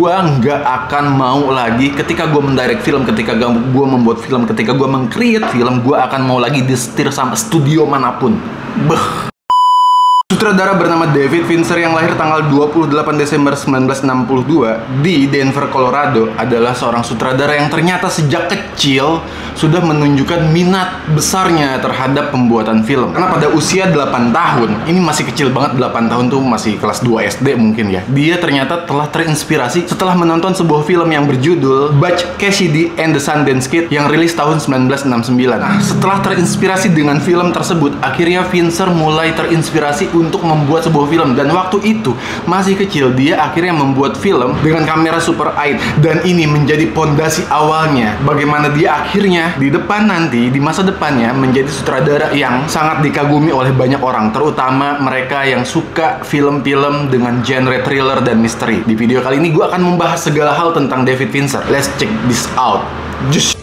Gua nggak akan mau lagi ketika gue mendirect film, ketika gue membuat film, ketika gue meng-create film, gue akan mau lagi disetir sama studio manapun. Beuh. Sutradara bernama David Fincher yang lahir tanggal 28 Desember 1962 di Denver, Colorado adalah seorang sutradara yang ternyata sejak kecil sudah menunjukkan minat besarnya terhadap pembuatan film. Karena pada usia 8 tahun, ini masih kecil banget, 8 tahun tuh masih kelas 2 SD mungkin ya, dia ternyata telah terinspirasi setelah menonton sebuah film yang berjudul Butch Cassidy and the Sundance Kid yang rilis tahun 1969. Nah, setelah terinspirasi dengan film tersebut, akhirnya Fincher mulai terinspirasi untuk membuat sebuah film, dan waktu itu masih kecil dia akhirnya membuat film dengan kamera Super 8, dan ini menjadi pondasi awalnya bagaimana dia akhirnya di depan nanti, di masa depannya menjadi sutradara yang sangat dikagumi oleh banyak orang, terutama mereka yang suka film-film dengan genre thriller dan misteri. Di video kali ini gue akan membahas segala hal tentang David Fincher. Let's check this out. Just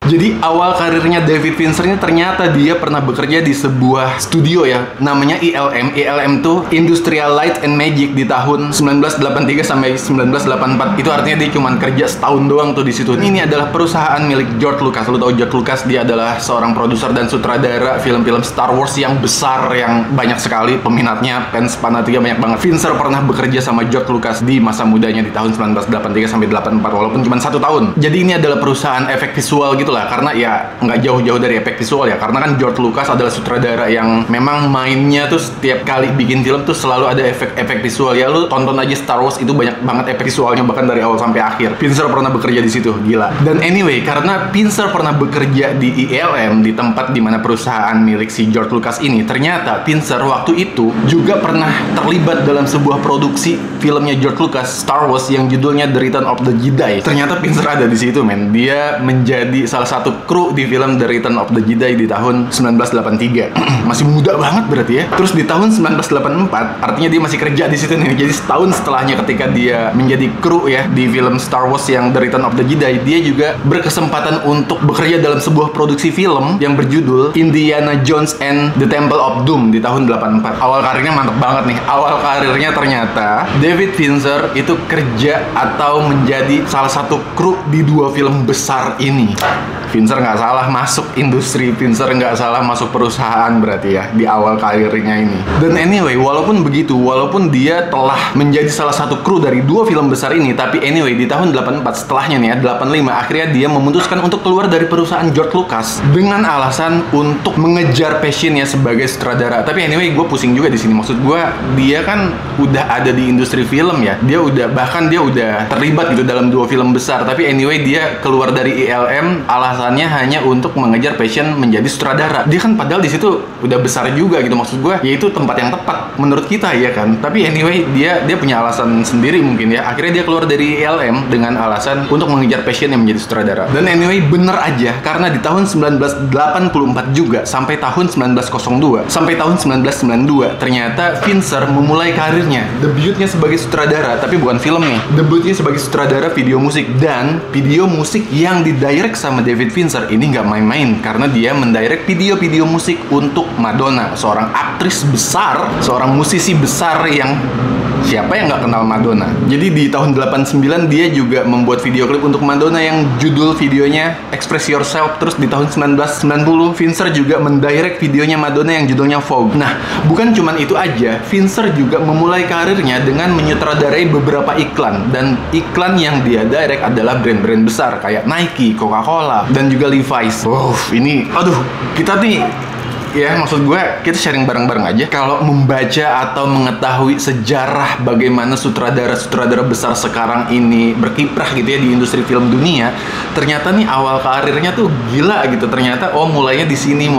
Jadi awal karirnya David Fincher ini ternyata dia pernah bekerja di sebuah studio ya, namanya ILM. ILM tuh Industrial Light and Magic di tahun 1983 sampai 1984. Itu artinya dia cuma kerja setahun doang tuh di situ. Ini adalah perusahaan milik George Lucas. Lu tahu George Lucas, dia adalah seorang produser dan sutradara film-film Star Wars yang besar, yang banyak sekali peminatnya, fans fanatiknya banyak banget. Fincher pernah bekerja sama George Lucas di masa mudanya di tahun 1983 sampai 84, walaupun cuma 1 tahun. Jadi ini adalah perusahaan efek visual gitu lah. Karena ya nggak jauh-jauh dari efek visual ya, karena kan George Lucas adalah sutradara yang memang mainnya tuh setiap kali bikin film tuh selalu ada efek-efek visual ya. Lu tonton aja Star Wars itu banyak banget efek visualnya, bahkan dari awal sampai akhir. Fincher pernah bekerja di situ, gila. Dan anyway, karena Fincher pernah bekerja di ILM, di tempat dimana perusahaan milik si George Lucas ini, ternyata Fincher waktu itu juga pernah terlibat dalam sebuah produksi filmnya George Lucas, Star Wars, yang judulnya The Return of the Jedi. Ternyata Fincher ada di situ, men. Dia menjadi salah satu kru di film The Return of the Jedi di tahun 1983. Masih muda banget berarti ya. Terus di tahun 1984, artinya dia masih kerja di situ nih. Jadi setahun setelahnya ketika dia menjadi kru ya di film Star Wars yang The Return of the Jedi, dia juga berkesempatan untuk bekerja dalam sebuah produksi film yang berjudul Indiana Jones and the Temple of Doom di tahun 84. Awal karirnya mantep banget nih. Awal karirnya ternyata David Fincher itu kerja atau menjadi salah satu kru di 2 film besar ini. Fincher nggak salah masuk industri, Fincher nggak salah masuk perusahaan berarti ya di awal karirnya ini. Dan anyway, walaupun begitu, walaupun dia telah menjadi salah satu kru dari 2 film besar ini, tapi anyway di tahun 84 setelahnya nih ya, 85, akhirnya dia memutuskan untuk keluar dari perusahaan George Lucas dengan alasan untuk mengejar passionnya sebagai sutradara. Tapi anyway, gue pusing juga di sini. Maksud gue, dia kan udah ada di industri film ya, dia udah terlibat gitu dalam 2 film besar. Tapi anyway, dia keluar dari ILM alasannya hanya untuk mengejar passion menjadi sutradara. Dia kan padahal di situ udah besar juga gitu, maksud gue ya itu tempat yang tepat menurut kita ya kan. Tapi anyway, dia punya alasan sendiri mungkin ya. Akhirnya dia keluar dari ILM dengan alasan untuk mengejar passion yang menjadi sutradara. Dan anyway, bener aja, karena di tahun 1984 juga sampai tahun 1902 sampai tahun 1992 ternyata Fincher memulai karirnya, debutnya sebagai sutradara, tapi bukan film nih, debutnya sebagai sutradara video musik. Dan video musik yang didirect sama David Fincher ini nggak main-main, karena dia mendirect video-video musik untuk Madonna, seorang aktris besar, seorang musisi besar yang siapa yang nggak kenal Madonna. Jadi di tahun 89 dia juga membuat video klip untuk Madonna yang judul videonya Express Yourself. Terus di tahun 1990 Fincher juga mendirect videonya Madonna yang judulnya Vogue. Nah, bukan cuman itu aja, Fincher juga memulai karirnya dengan menyutradarai beberapa iklan, dan iklan yang dia direct adalah brand-brand besar kayak Nike, Coca-Cola, dan juga Levi's. Ini aduh, kita nih ya, maksud gue kita sharing bareng-bareng aja. Kalau membaca atau mengetahui sejarah bagaimana sutradara-sutradara besar sekarang ini berkiprah gitu ya di industri film dunia, ternyata nih awal karirnya tuh gila gitu. Ternyata mulainya di sini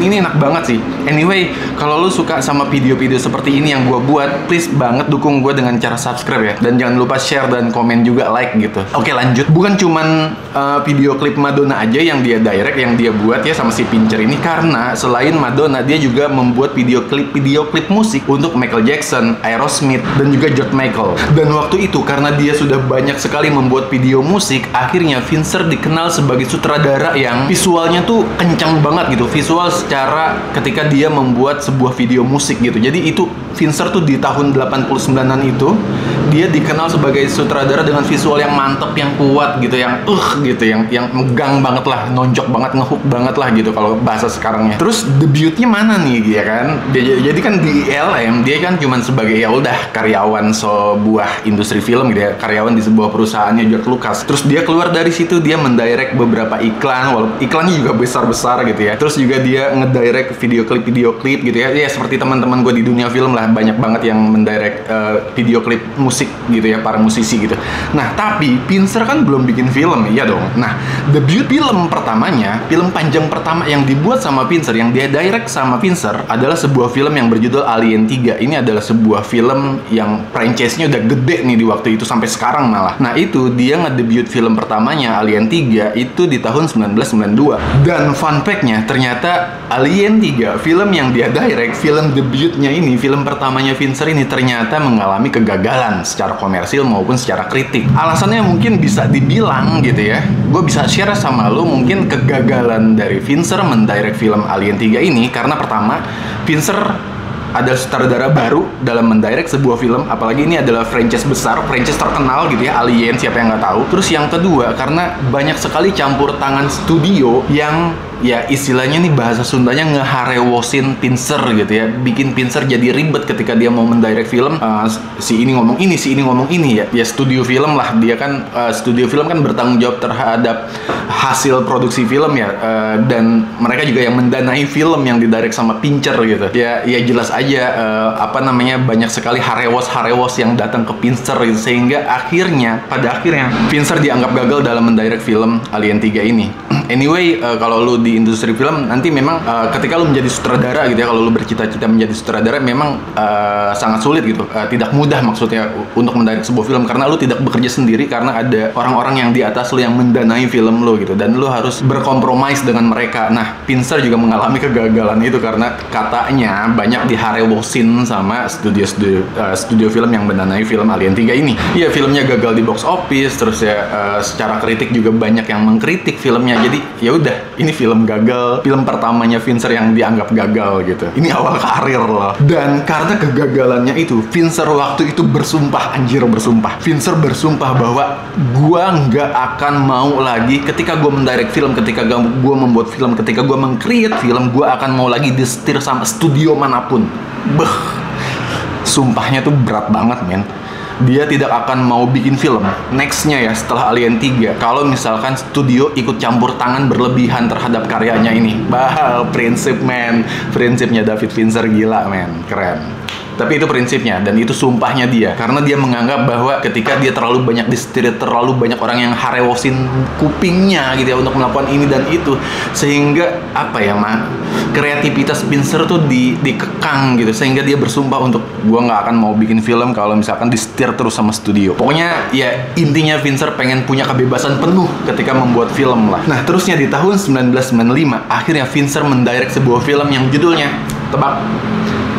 ini enak banget sih. Anyway, kalau lu suka sama video-video seperti ini yang gue buat, please banget dukung gue dengan cara subscribe ya, dan jangan lupa share dan komen juga, like gitu. Oke, lanjut. Bukan cuman video klip Madonna aja yang dia direct, yang dia buat ya sama si Fincher ini, karena selain Madonna, dia juga membuat video klip musik untuk Michael Jackson, Aerosmith, dan juga George Michael. Dan waktu itu karena dia sudah banyak sekali membuat video musik, akhirnya Fincher dikenal sebagai sutradara yang visualnya tuh kencang banget gitu. Visual secara ketika dia membuat sebuah video musik gitu. Jadi itu Fincher tuh di tahun 89-an itu dia dikenal sebagai sutradara dengan visual yang mantep, yang kuat gitu, yang gitu, yang megang banget lah, nonjok banget, ngehook banget lah gitu kalau bahasa sekarangnya. Terus debutnya mana nih ya kan? Jadi kan di ILM dia kan cuman sebagai ya udah karyawan sebuah industri film gitu ya, karyawan di sebuah perusahaannya George Lucas. Terus dia keluar dari situ, dia mendirect beberapa iklan, walaupun iklannya juga besar-besar gitu ya. Terus juga dia ngedirect video klip gitu ya. Ya seperti teman-teman gue di dunia film lah, banyak banget yang mendirect video klip musik gitu ya, para musisi gitu. Nah, tapi Fincher kan belum bikin film, iya dong. Nah, debut film pertamanya, film panjang pertama yang dibuat sama Fincher, yang dia direct sama Fincher adalah sebuah film yang berjudul Alien 3. Ini adalah sebuah film yang franchise-nya udah gede nih di waktu itu sampai sekarang malah. Nah, itu dia ngedebut film pertamanya Alien 3 itu di tahun 1992. Dan fun fact-nya, ternyata Alien 3, film yang dia direct, film debutnya ini, film pertamanya Fincher ini ternyata mengalami kegagalan secara komersil maupun secara kritik. Alasannya mungkin bisa dibilang gitu ya, gue bisa share sama lo mungkin kegagalan dari Fincher mendirect film Alien 3 ini karena pertama, Fincher ada sutradara baru dalam mendirect sebuah film, apalagi ini adalah franchise besar, franchise terkenal gitu ya, Alien, siapa yang nggak tahu. Terus yang kedua, karena banyak sekali campur tangan studio yang ya istilahnya nih bahasa Sundanya ngeharewosin Fincher gitu ya, bikin Fincher jadi ribet ketika dia mau mendirect film. Si ini ngomong ini, si ini ngomong ini ya studio film lah, dia kan studio film kan bertanggung jawab terhadap hasil produksi film ya, dan mereka juga yang mendanai film yang didirect sama Fincher gitu ya jelas aja banyak sekali harewos yang datang ke Fincher gitu, sehingga pada akhirnya Fincher dianggap gagal dalam mendirect film Alien 3 ini. Anyway, kalau lu di industri film nanti memang ketika lu menjadi sutradara gitu ya, kalau lu bercita-cita menjadi sutradara memang sangat sulit gitu, tidak mudah maksudnya untuk mendirect sebuah film karena lu tidak bekerja sendiri, karena ada orang-orang yang di atas lu yang mendanai film lu gitu, dan lu harus berkompromis dengan mereka. Nah, Fincher juga mengalami kegagalan itu karena katanya banyak diharewosin sama studio film yang mendanai film Alien 3 ini. Iya, filmnya gagal di box office, terus ya secara kritik juga banyak yang mengkritik filmnya. Jadi ya udah, ini film gagal, film pertamanya Fincher yang dianggap gagal gitu. Ini awal karir loh. Dan karena kegagalannya itu, Fincher waktu itu bersumpah, Fincher bersumpah bahwa gua nggak akan mau lagi ketika gua mendirect film, ketika gua membuat film, ketika gua meng-create film, gua akan mau lagi disetir sama studio manapun. Sumpahnya tuh berat banget, men. Dia tidak akan mau bikin film nextnya ya setelah Alien 3 kalau misalkan studio ikut campur tangan berlebihan terhadap karyanya ini. Prinsipnya David Fincher gila, men, keren. Tapi itu prinsipnya dan itu sumpahnya dia, karena dia menganggap bahwa ketika dia terlalu banyak disetir, terlalu banyak orang yang harewosin kupingnya gitu ya untuk melakukan ini dan itu, sehingga kreativitas Fincher tuh dikekang gitu, sehingga dia bersumpah untuk gua nggak akan mau bikin film kalau misalkan disetir terus sama studio. Pokoknya ya intinya Fincher pengen punya kebebasan penuh ketika membuat film lah. Nah, terusnya di tahun 1995 akhirnya Fincher mendirect sebuah film yang judulnya, tebak,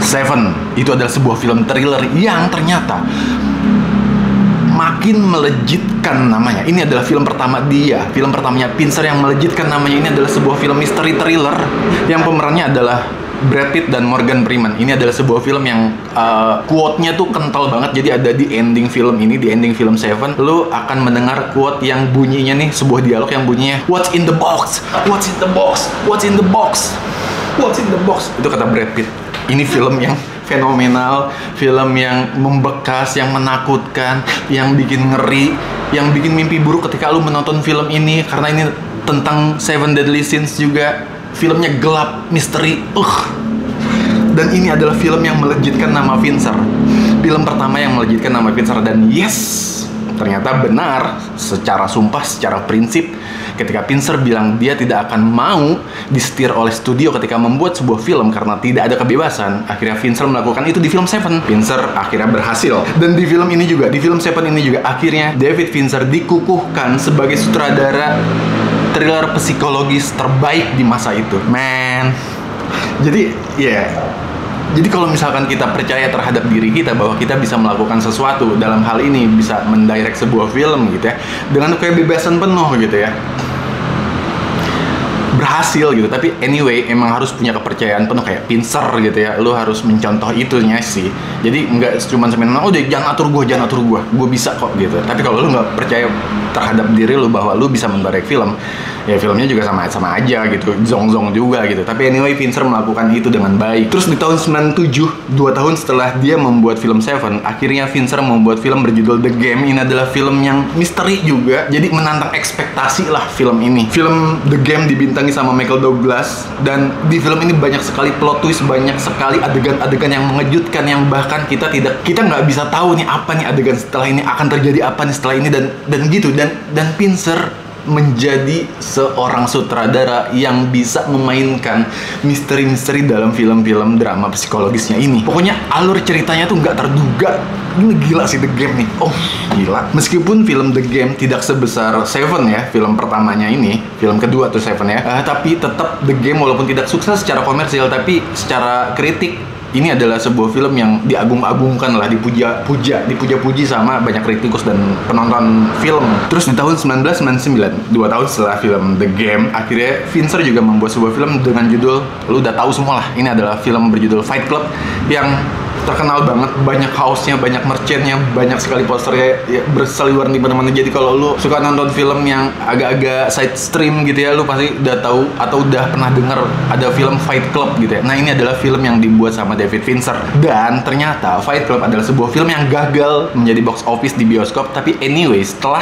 Seven. Itu adalah sebuah film thriller yang ternyata makin melejitkan namanya. Ini adalah film pertama dia, film pertamanya Fincher yang melejitkan namanya. Ini adalah sebuah film misteri thriller yang pemerannya adalah Brad Pitt dan Morgan Freeman. Ini adalah sebuah film yang quote-nya tuh kental banget. Jadi ada di ending film ini, di ending film Seven, lu akan mendengar quote yang bunyinya nih, sebuah dialog yang bunyinya, "What's in the box? What's in the box? What's in the box? What's in the box?" Itu kata Brad Pitt. Ini film yang fenomenal, film yang membekas, yang menakutkan, yang bikin ngeri, yang bikin mimpi buruk ketika lu menonton film ini, karena ini tentang Seven Deadly Sins juga. Filmnya gelap, misteri, dan ini adalah film yang melejitkan nama Fincher. Film pertama yang melejitkan nama Fincher, dan yes, ternyata benar secara sumpah, secara prinsip. Ketika Fincher bilang dia tidak akan mau disetir oleh studio ketika membuat sebuah film karena tidak ada kebebasan, akhirnya Fincher melakukan itu di film Seven. Fincher akhirnya berhasil. Dan di film ini juga, di film Seven ini juga, akhirnya David Fincher dikukuhkan sebagai sutradara thriller psikologis terbaik di masa itu. Man. Jadi, Jadi kalau misalkan kita percaya terhadap diri kita bahwa kita bisa melakukan sesuatu, dalam hal ini bisa mendirect sebuah film gitu ya, dengan kebebasan penuh gitu ya, berhasil gitu. Tapi anyway, emang harus punya kepercayaan penuh kayak Fincher gitu ya. Lu harus mencontoh itunya sih. Jadi nggak cuma semena oh deh jangan atur gue bisa kok gitu. Tapi kalau lu nggak percaya terhadap diri lu bahwa lu bisa mendirect film, ya filmnya juga sama aja gitu, zong juga gitu. Tapi anyway, Fincher melakukan itu dengan baik. Terus di tahun 97, 2 tahun setelah dia membuat film Seven, akhirnya Fincher membuat film berjudul The Game. Ini adalah film yang misteri juga, jadi menantang ekspektasi lah film ini. Film The Game dibintangi sama Michael Douglas, dan di film ini banyak sekali plot twist, banyak sekali adegan-adegan yang mengejutkan, yang bahkan kita nggak bisa tahu nih apa nih adegan setelah ini, akan terjadi apa nih setelah ini, dan gitu. Dan Fincher menjadi seorang sutradara yang bisa memainkan misteri-misteri dalam film-film drama psikologisnya ini. Pokoknya alur ceritanya tuh nggak terduga. Ini gila sih The Game nih. Oh, gila. Meskipun film The Game tidak sebesar Seven ya, film pertamanya ini, film kedua tuh Seven ya. Tapi tetap The Game walaupun tidak sukses secara komersial, tapi secara kritik ini adalah sebuah film yang diagung-agungkan lah, dipuja-puji sama banyak kritikus dan penonton film. Terus di tahun 1999, 2 tahun setelah film The Game, akhirnya Fincher juga membuat sebuah film dengan judul, lu udah tahu semua lah, ini adalah film berjudul Fight Club yang terkenal banget, banyak house-nya, banyak merchant-nya, banyak sekali posternya ya, berseliweran di mana-mana. Jadi kalau lu suka nonton film yang agak-agak side stream gitu ya, lu pasti udah tahu atau udah pernah denger ada film Fight Club gitu ya. Nah, ini adalah film yang dibuat sama David Fincher. Dan ternyata Fight Club adalah sebuah film yang gagal menjadi box office di bioskop. Tapi anyway, setelah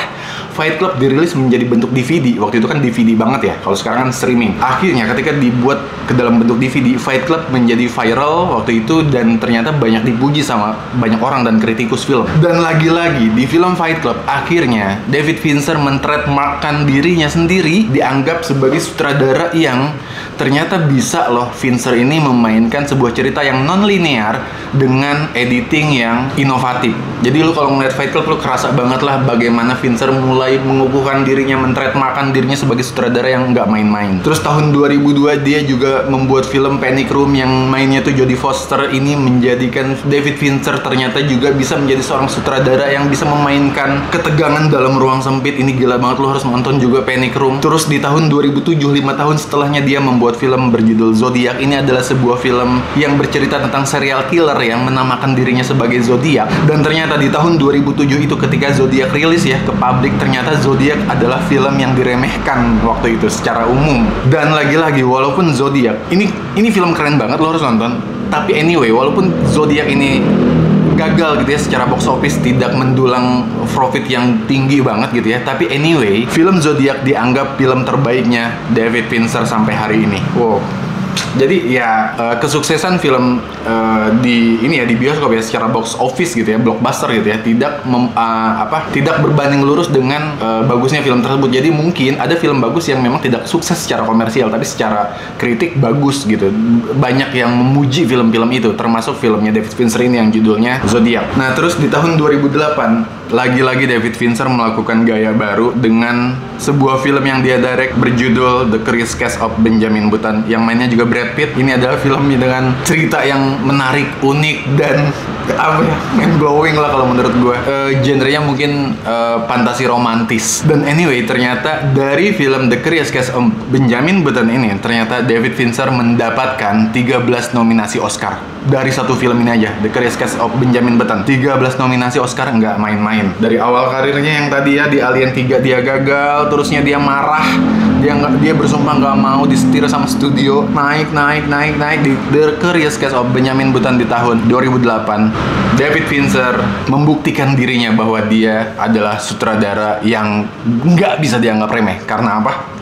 Fight Club dirilis menjadi bentuk DVD, waktu itu kan DVD banget ya, kalau sekarang kan streaming. Akhirnya ketika dibuat ke dalam bentuk DVD, Fight Club menjadi viral waktu itu, dan ternyata banyak dipuji sama banyak orang dan kritikus film. Dan lagi-lagi di film Fight Club, akhirnya David Fincher men-trademarkkan dirinya sendiri, dianggap sebagai sutradara yang ternyata bisa loh Fincher ini memainkan sebuah cerita yang non-linear dengan editing yang inovatif. Jadi lu kalau ngeliat Fight Club, lu kerasa banget lah bagaimana Fincher mulai mengukuhkan dirinya, men-trademarkkan dirinya sebagai sutradara yang nggak main-main. Terus tahun 2002 dia juga membuat film Panic Room yang mainnya tuh Jodie Foster. Ini menjadikan David Fincher ternyata juga bisa menjadi seorang sutradara yang bisa memainkan ketegangan dalam ruang sempit. Ini gila banget, lu harus nonton juga Panic Room. Terus di tahun 2007, 5 tahun setelahnya, dia membuat film berjudul Zodiac. Ini adalah sebuah film yang bercerita tentang serial killer yang menamakan dirinya sebagai Zodiac. Dan ternyata di tahun 2007 itu ketika Zodiac rilis ya ke publik, ternyata Zodiac adalah film yang diremehkan waktu itu secara umum. Dan lagi-lagi walaupun Zodiac ini film keren banget, lo harus nonton. Tapi anyway, walaupun Zodiac ini gagal gitu ya secara box office, tidak mendulang profit yang tinggi banget gitu ya, tapi anyway, film Zodiac dianggap film terbaiknya David Fincher sampai hari ini. Wow. Jadi ya kesuksesan film di bioskop ya secara box office gitu ya, blockbuster gitu ya, tidak berbanding lurus dengan bagusnya film tersebut. Jadi mungkin ada film bagus yang memang tidak sukses secara komersial, tapi secara kritik bagus gitu. Banyak yang memuji film-film itu, termasuk filmnya David Fincher ini yang judulnya Zodiac. Nah, terus di tahun 2008 lagi-lagi David Fincher melakukan gaya baru dengan sebuah film yang dia direct berjudul The Curious Case of Benjamin Button, yang mainnya juga Brad Pitt. Ini adalah film dengan cerita yang menarik, unik, dan mind blowing lah kalau menurut gue. Genrenya mungkin fantasi romantis. Dan anyway, ternyata dari film The Curious Case of Benjamin Button ini, ternyata David Fincher mendapatkan 13 nominasi Oscar dari satu film ini aja, The Curious Case of Benjamin Button. 13 nominasi Oscar, nggak main-main. Dari awal karirnya yang tadi ya di Alien 3 dia gagal, terusnya dia marah, dia bersumpah nggak mau disetir sama studio, naik di The Curious Case of Benjamin Button di tahun 2008. David Fincher membuktikan dirinya bahwa dia adalah sutradara yang nggak bisa dianggap remeh. Karena apa?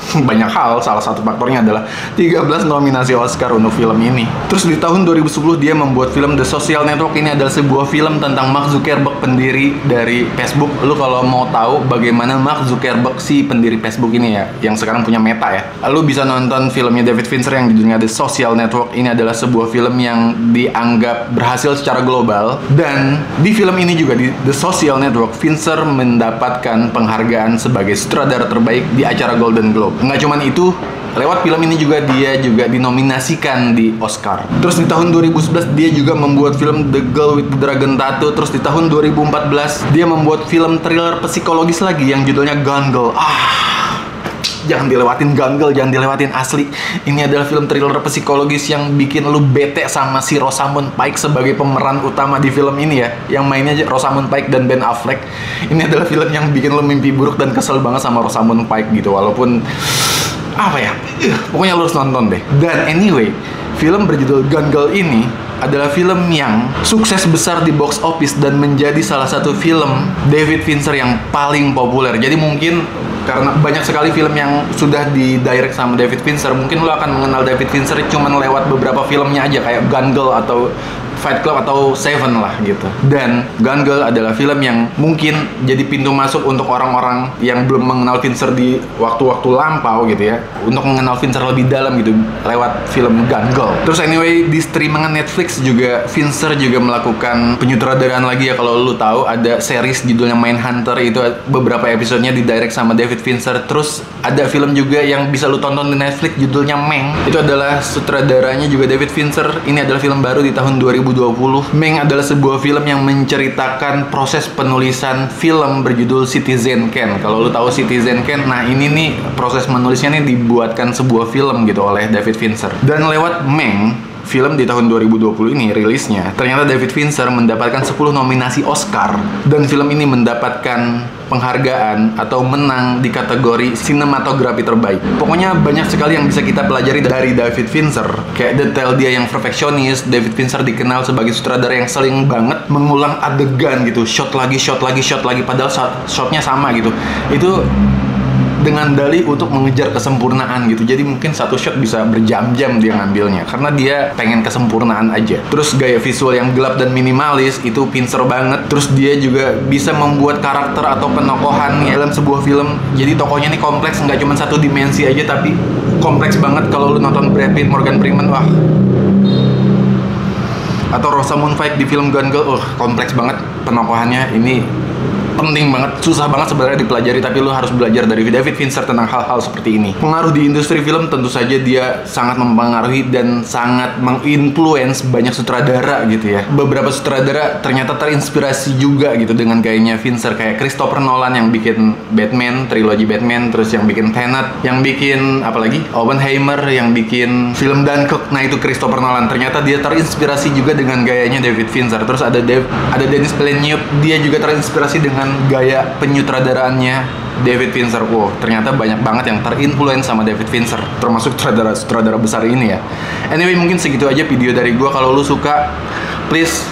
Banyak hal, salah satu faktornya adalah 13 nominasi Oscar untuk film ini. Terus di tahun 2010 dia membuat film The Social Network. Ini adalah sebuah film tentang Mark Zuckerberg, pendiri dari Facebook. Lu kalau mau tahu bagaimana Mark Zuckerberg si pendiri Facebook ini ya, yang sekarang punya Meta ya, lu bisa nonton filmnya David Fincher yang judulnya The Social Network. Ini adalah sebuah film yang dianggap berhasil secara global. Dan di film ini juga, di The Social Network, Fincher mendapatkan penghargaan sebagai sutradara terbaik di acara Golden Globe. Nggak cuman itu, lewat film ini juga dia juga dinominasikan di Oscar. Terus di tahun 2011 dia juga membuat film The Girl with the Dragon Tattoo. Terus di tahun 2014 dia membuat film thriller psikologis lagi yang judulnya Gone Girl. jangan dilewatin Gone Girl, jangan dilewatin asli. Ini adalah film thriller psikologis yang bikin lu bete sama si Rosamund Pike sebagai pemeran utama di film ini ya. Yang mainnya Rosamund Pike dan Ben Affleck. Ini adalah film yang bikin lu mimpi buruk dan kesel banget sama Rosamund Pike gitu. Walaupun apa ya, pokoknya lu harus nonton deh. Dan anyway, film berjudul Gone Girl ini adalah film yang sukses besar di box office dan menjadi salah satu film David Fincher yang paling populer. Jadi mungkin karena banyak sekali film yang sudah di-direct sama David Fincher, mungkin lo akan mengenal David Fincher cuman lewat beberapa filmnya aja, kayak Gone Girl atau Fight Club atau Seven lah gitu. Dan Gone Girl adalah film yang mungkin jadi pintu masuk untuk orang-orang yang belum mengenal Fincher di waktu-waktu lampau gitu ya, untuk mengenal Fincher lebih dalam gitu lewat film Gone Girl. Terus anyway, di streamingan Netflix juga Fincher juga melakukan penyutradaraan lagi ya. Kalau lu tahu ada series judulnya Mindhunter, itu beberapa episodenya di-direct sama David Fincher. Terus ada film juga yang bisa lu tonton di Netflix judulnya Mank. Itu adalah sutradaranya juga David Fincher. Ini adalah film baru di tahun 2020. Mank adalah sebuah film yang menceritakan proses penulisan film berjudul Citizen Kane. Kalau lu tahu Citizen Kane, nah ini nih proses menulisnya nih dibuatkan sebuah film gitu oleh David Fincher. Dan lewat Mank, film di tahun 2020 ini rilisnya, ternyata David Fincher mendapatkan 10 nominasi Oscar, dan film ini mendapatkan penghargaan atau menang di kategori sinematografi terbaik. Pokoknya banyak sekali yang bisa kita pelajari dari David Fincher. Kayak detail dia yang perfeksionis. David Fincher dikenal sebagai sutradara yang sering banget mengulang adegan gitu, shot lagi, padahal shotnya sama gitu. Itu dengan dalih untuk mengejar kesempurnaan gitu. Jadi mungkin satu shot bisa berjam-jam dia ngambilnya karena dia pengen kesempurnaan aja. Terus gaya visual yang gelap dan minimalis itu Fincher banget. Terus dia juga bisa membuat karakter atau penokohan dalam sebuah film. Jadi tokohnya nih kompleks, nggak cuma satu dimensi aja tapi kompleks banget. Kalau lu nonton Brad Pitt, Morgan Freeman, wah, atau Rosamund Pike di film Gone Girl, kompleks banget penokohannya. Ini penting banget, susah banget sebenarnya dipelajari, tapi lo harus belajar dari David Fincher tentang hal-hal seperti ini. Pengaruh di industri film tentu saja dia sangat mempengaruhi dan sangat menginfluence banyak sutradara gitu ya. Beberapa sutradara ternyata terinspirasi juga gitu dengan gayanya Fincher, kayak Christopher Nolan yang bikin Batman, trilogi Batman, terus yang bikin Tenet, yang bikin apalagi Oppenheimer, yang bikin film Dunkirk. Nah itu Christopher Nolan, ternyata dia terinspirasi juga dengan gayanya David Fincher. Terus ada Denis Villeneuve, dia juga terinspirasi dengan gaya penyutradaraannya David Fincher. Wow, ternyata banyak banget yang terinfluence sama David Fincher, termasuk sutradara besar ini ya. Anyway, mungkin segitu aja video dari gue. Kalau lu suka, please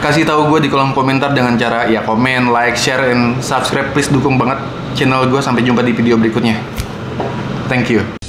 kasih tahu gue di kolom komentar dengan cara ya komen, like, share, and subscribe. Please dukung banget channel gue. Sampai jumpa di video berikutnya. Thank you.